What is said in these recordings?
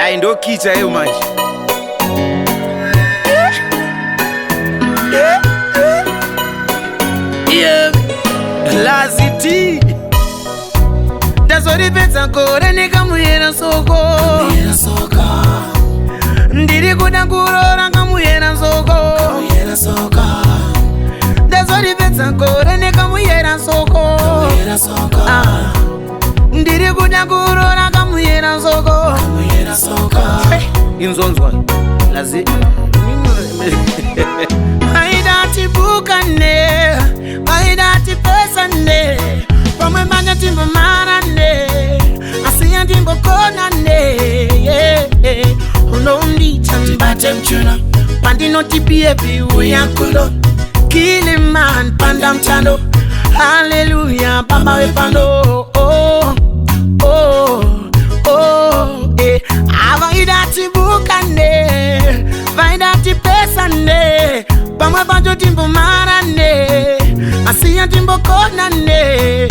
Hayi ndokhitha eyo manje. Yeah, Lazy ndazoripedza gore nekamuyera soko. Ndiri kuda kurora kamuyera soko. Ndazoripedza gore nekamuyera soko. Ndiri kuda kurora kamuyera soko. Inzonzwa Lazy Maidati bukane, maidati pesane, pamwe banya timbo marane, asiya timbo konane. Unondi chambate mchuna, pandi noti biebi uyankulo, kili man panda mchando, hallelujah bamba we pando. Avaidati bukane, vaidati pesane, pamwe banjo timbo marane, asiya timbo konane.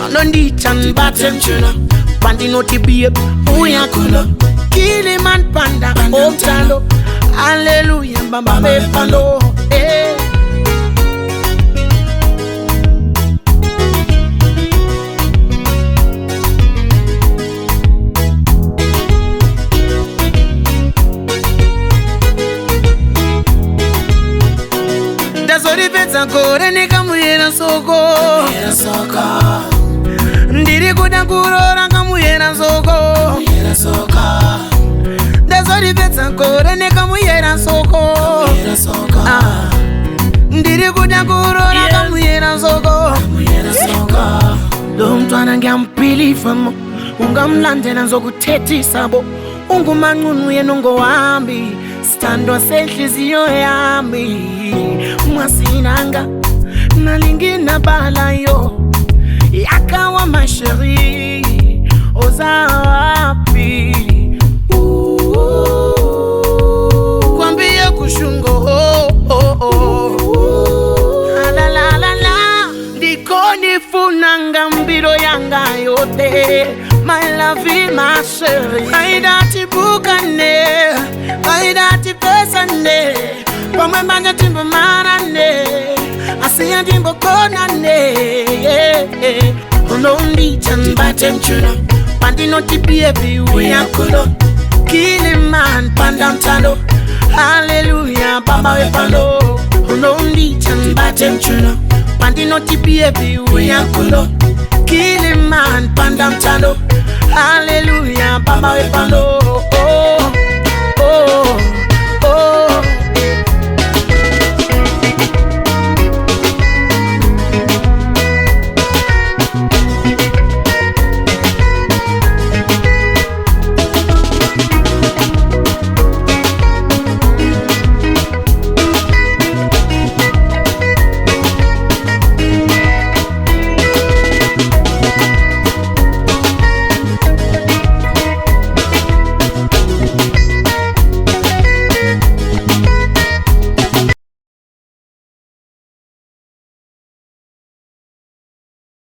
Anondi chambate mchuna, pandi noti biebi uyankulo, kili man panda mchando, hallelujah bamba we pando. Ndazoripedza gore nekamuyera soko. Ndiri kuda kurora kamuyera soko. Ndazoripedza gore nekamuyera soko. Ndiri kuda kurora kamuyera soko. Lo mntwana ngiyampilifamo, ungamlandela nzokuthethisabo, ungumanqunu yena ungohambi, sithandwa senhliziyo yami. Mwasinanga nalingina balayo yakawa masheri ozawapi kwambia kushungo. La ndikoni funanga mbiro yanga yote, my love my sheri. Maidati bukane, maidati pesane, pamwe banya timbo marane, asiya timbo konane. Unondi chambate mchuna, pandi noti biebi uyankulo, kili man panda mchando, hallelujah bamba we pando. Unondi chambate mchuna, pandi noti biebi uyankulo, kili man panda mchando, hallelujah bamba we pando.